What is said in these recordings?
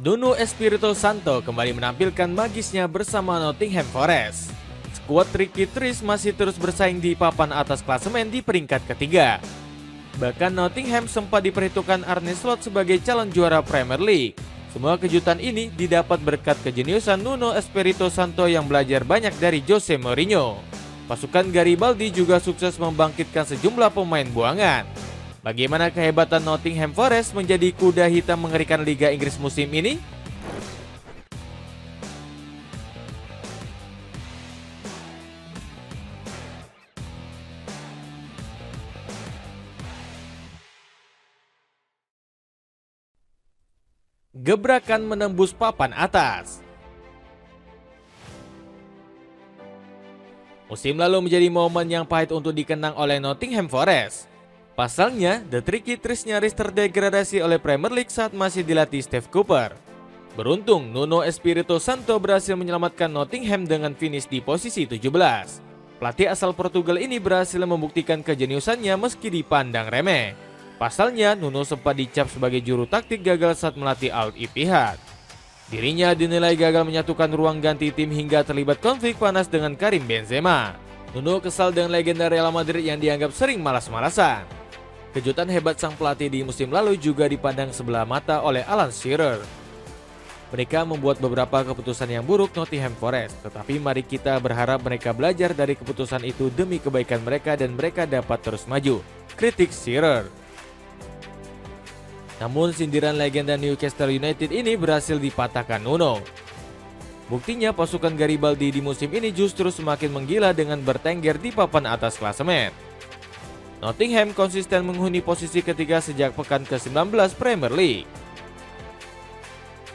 Nuno Espirito Santo kembali menampilkan magisnya bersama Nottingham Forest. Skuad Ricky Tris masih terus bersaing di papan atas klasemen di peringkat ketiga. Bahkan Nottingham sempat diperhitungkan Arne Slot sebagai calon juara Premier League. Semua kejutan ini didapat berkat kejeniusan Nuno Espirito Santo yang belajar banyak dari Jose Mourinho. Pasukan Garibaldi juga sukses membangkitkan sejumlah pemain buangan. Bagaimana kehebatan Nottingham Forest menjadi kuda hitam mengerikan Liga Inggris musim ini? Gebrakan menembus papan atas. Musim lalu menjadi momen yang pahit untuk dikenang oleh Nottingham Forest. Pasalnya, The Tricky Trees nyaris terdegradasi oleh Premier League saat masih dilatih Steve Cooper. Beruntung, Nuno Espirito Santo berhasil menyelamatkan Nottingham dengan finish di posisi 17. Pelatih asal Portugal ini berhasil membuktikan kejeniusannya meski dipandang remeh. Pasalnya, Nuno sempat dicap sebagai juru taktik gagal saat melatih Al Ittihad. Dirinya dinilai gagal menyatukan ruang ganti tim hingga terlibat konflik panas dengan Karim Benzema. Nuno kesal dengan legenda Real Madrid yang dianggap sering malas-malasan. Kejutan hebat sang pelatih di musim lalu juga dipandang sebelah mata oleh Alan Shearer. Mereka membuat beberapa keputusan yang buruk Nottingham Forest, tetapi mari kita berharap mereka belajar dari keputusan itu demi kebaikan mereka dan mereka dapat terus maju, kritik Shearer. Namun sindiran legenda Newcastle United ini berhasil dipatahkan Nuno. Buktinya pasukan Garibaldi di musim ini justru semakin menggila dengan bertengger di papan atas klasemen. Nottingham konsisten menghuni posisi ketiga sejak pekan ke-19 Premier League.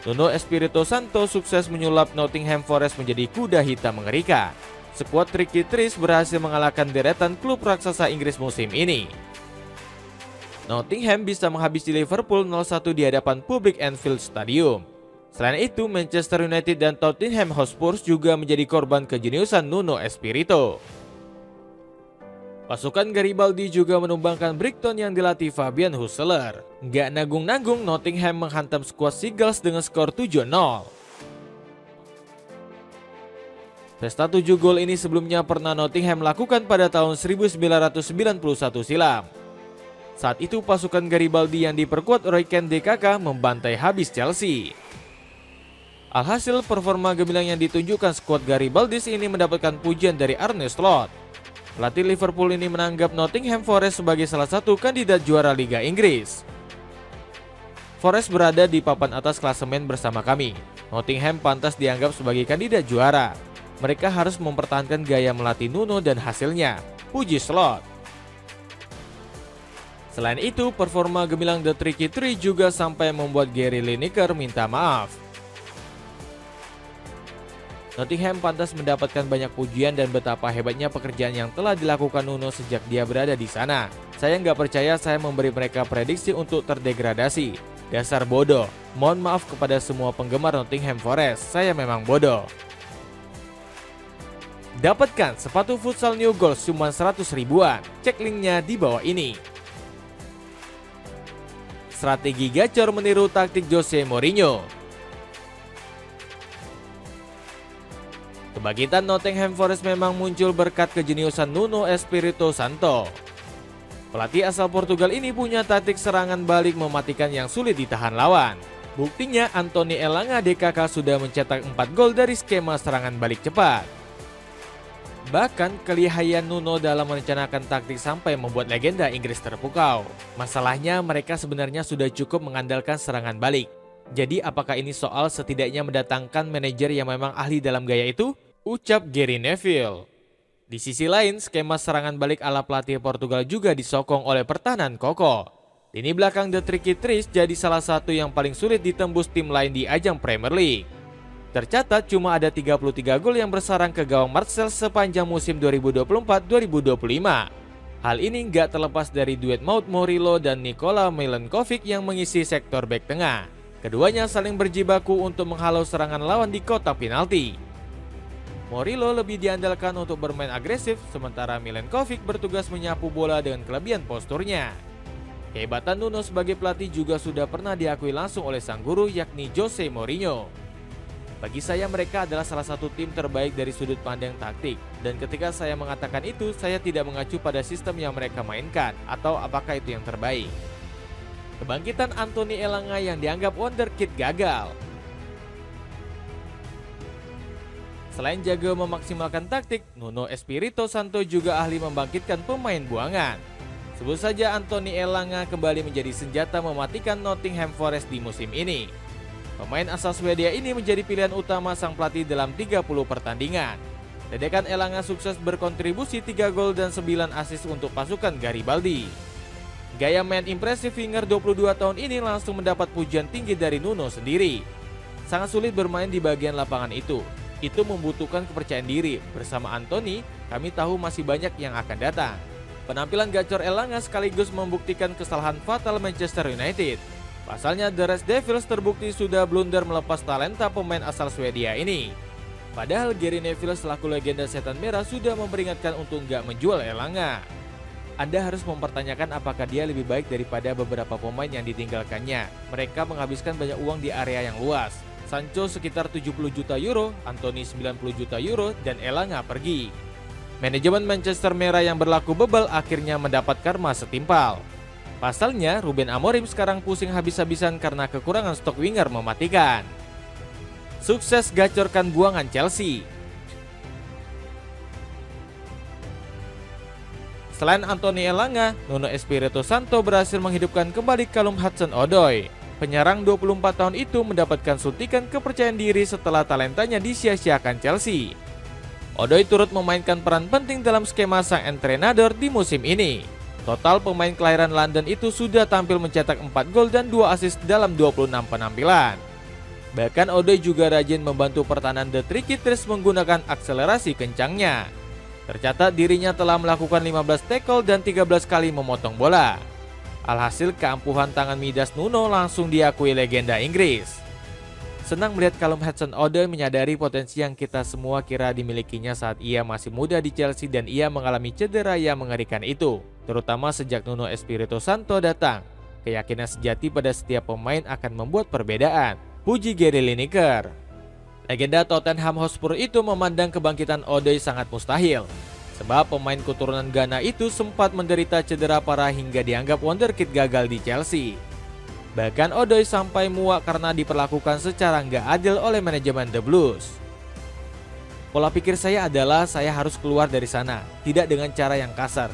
Nuno Espirito Santo sukses menyulap Nottingham Forest menjadi kuda hitam mengerikan. Skuad Ricky Tris berhasil mengalahkan deretan klub raksasa Inggris musim ini. Nottingham bisa menghabisi Liverpool 0-1 di hadapan publik Anfield Stadium. Selain itu, Manchester United dan Tottenham Hotspur juga menjadi korban kejeniusan Nuno Espirito. Pasukan Garibaldi juga menumbangkan Brighton yang dilatih Fabian Husseler. Nggak nanggung-nanggung, Nottingham menghantam skuad Seagulls dengan skor 7-0. Pesta 7 gol ini sebelumnya pernah Nottingham lakukan pada tahun 1991 silam. Saat itu pasukan Garibaldi yang diperkuat Roy Keane DKK membantai habis Chelsea. Alhasil performa gemilang yang ditunjukkan skuad Garibaldi ini mendapatkan pujian dari Arne Slot. Pelatih Liverpool ini menganggap Nottingham Forest sebagai salah satu kandidat juara Liga Inggris. Forest berada di papan atas klasemen bersama kami. Nottingham pantas dianggap sebagai kandidat juara. Mereka harus mempertahankan gaya melatih Nuno dan hasilnya, puji Slot. Selain itu, performa gemilang The Tricky Tree juga sampai membuat Gary Lineker minta maaf. Nottingham pantas mendapatkan banyak pujian dan betapa hebatnya pekerjaan yang telah dilakukan Nuno sejak dia berada di sana. Saya nggak percaya saya memberi mereka prediksi untuk terdegradasi. Dasar bodoh. Mohon maaf kepada semua penggemar Nottingham Forest, saya memang bodoh. Dapatkan sepatu futsal New Goals cuma 100 ribuan. Cek linknya di bawah ini. Strategi gacor meniru taktik Jose Mourinho. Kebangkitan Nottingham Forest memang muncul berkat kejeniusan Nuno Espirito Santo. Pelatih asal Portugal ini punya taktik serangan balik mematikan yang sulit ditahan lawan. Buktinya Anthony Elanga DKK sudah mencetak 4 gol dari skema serangan balik cepat. Bahkan kelihayan Nuno dalam merencanakan taktik sampai membuat legenda Inggris terpukau. Masalahnya mereka sebenarnya sudah cukup mengandalkan serangan balik. Jadi apakah ini soal setidaknya mendatangkan manajer yang memang ahli dalam gaya itu? Ucap Gary Neville. Di sisi lain, skema serangan balik ala pelatih Portugal juga disokong oleh pertahanan kokoh. Lini belakang The Tricky Trees jadi salah satu yang paling sulit ditembus tim lain di ajang Premier League. Tercatat cuma ada 33 gol yang bersarang ke gawang Marseille sepanjang musim 2024-2025. Hal ini nggak terlepas dari duet Maut Morillo dan Nikola Milenkovic yang mengisi sektor bek tengah. Keduanya saling berjibaku untuk menghalau serangan lawan di kotak penalti. Morillo lebih diandalkan untuk bermain agresif, sementara Milenkovic bertugas menyapu bola dengan kelebihan posturnya. Kehebatan Nuno sebagai pelatih juga sudah pernah diakui langsung oleh sang guru yakni Jose Mourinho. Bagi saya mereka adalah salah satu tim terbaik dari sudut pandang taktik. Dan ketika saya mengatakan itu, saya tidak mengacu pada sistem yang mereka mainkan atau apakah itu yang terbaik. Kebangkitan Anthony Elanga yang dianggap wonderkid gagal. Selain jago memaksimalkan taktik, Nuno Espirito Santo juga ahli membangkitkan pemain buangan. Sebut saja Anthony Elanga kembali menjadi senjata mematikan Nottingham Forest di musim ini. Pemain asal Swedia ini menjadi pilihan utama sang pelatih dalam 30 pertandingan. Ledakan Elanga sukses berkontribusi 3 gol dan 9 assist untuk pasukan Garibaldi. Gaya main impresif winger 22 tahun ini langsung mendapat pujian tinggi dari Nuno sendiri. Sangat sulit bermain di bagian lapangan itu. Itu membutuhkan kepercayaan diri. Bersama Anthony, kami tahu masih banyak yang akan datang. Penampilan gacor Elanga sekaligus membuktikan kesalahan fatal Manchester United. Pasalnya The Red Devils terbukti sudah blunder melepas talenta pemain asal Swedia ini. Padahal Gary Neville selaku legenda setan merah sudah memperingatkan untuk nggak menjual Elanga. Anda harus mempertanyakan apakah dia lebih baik daripada beberapa pemain yang ditinggalkannya. Mereka menghabiskan banyak uang di area yang luas. Sancho sekitar 70 juta euro, Anthony 90 juta euro, dan Elanga pergi. Manajemen Manchester Merah yang berlaku bebal akhirnya mendapat karma setimpal. Pasalnya, Ruben Amorim sekarang pusing habis-habisan karena kekurangan stok winger mematikan. Sukses gacorkan buangan Chelsea. Selain Anthony Elanga, Nuno Espirito Santo berhasil menghidupkan kembali Callum Hudson-Odoi. Penyerang 24 tahun itu mendapatkan suntikan kepercayaan diri setelah talentanya disia-siakan Chelsea. Odoi turut memainkan peran penting dalam skema sang entrenador di musim ini. Total pemain kelahiran London itu sudah tampil mencetak 4 gol dan 2 assist dalam 26 penampilan. Bahkan Odoi juga rajin membantu pertahanan The Tricketers menggunakan akselerasi kencangnya. Tercatat dirinya telah melakukan 15 tackle dan 13 kali memotong bola. Alhasil keampuhan tangan midas Nuno langsung diakui legenda Inggris. Senang melihat Callum Hudson-Odoi menyadari potensi yang kita semua kira dimilikinya saat ia masih muda di Chelsea dan ia mengalami cedera yang mengerikan itu. Terutama sejak Nuno Espirito Santo datang. Keyakinan sejati pada setiap pemain akan membuat perbedaan. Puji Gary Lineker. Legenda Tottenham Hotspur itu memandang kebangkitan Odoi sangat mustahil. Sebab pemain keturunan Ghana itu sempat menderita cedera parah hingga dianggap wonderkid gagal di Chelsea. Bahkan Odoi sampai muak karena diperlakukan secara nggak adil oleh manajemen The Blues. Pola pikir saya adalah saya harus keluar dari sana, tidak dengan cara yang kasar.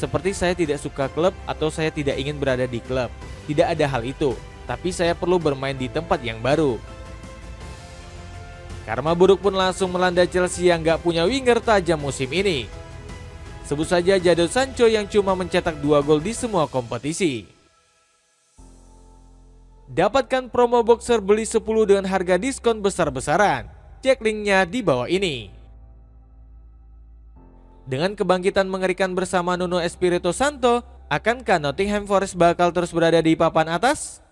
Seperti saya tidak suka klub atau saya tidak ingin berada di klub. Tidak ada hal itu, tapi saya perlu bermain di tempat yang baru. Karma buruk pun langsung melanda Chelsea yang gak punya winger tajam musim ini. Sebut saja Jadon Sancho yang cuma mencetak 2 gol di semua kompetisi. Dapatkan promo boxer beli 10 dengan harga diskon besar-besaran. Cek linknya di bawah ini. Dengan kebangkitan mengerikan bersama Nuno Espirito Santo, akankah Nottingham Forest bakal terus berada di papan atas?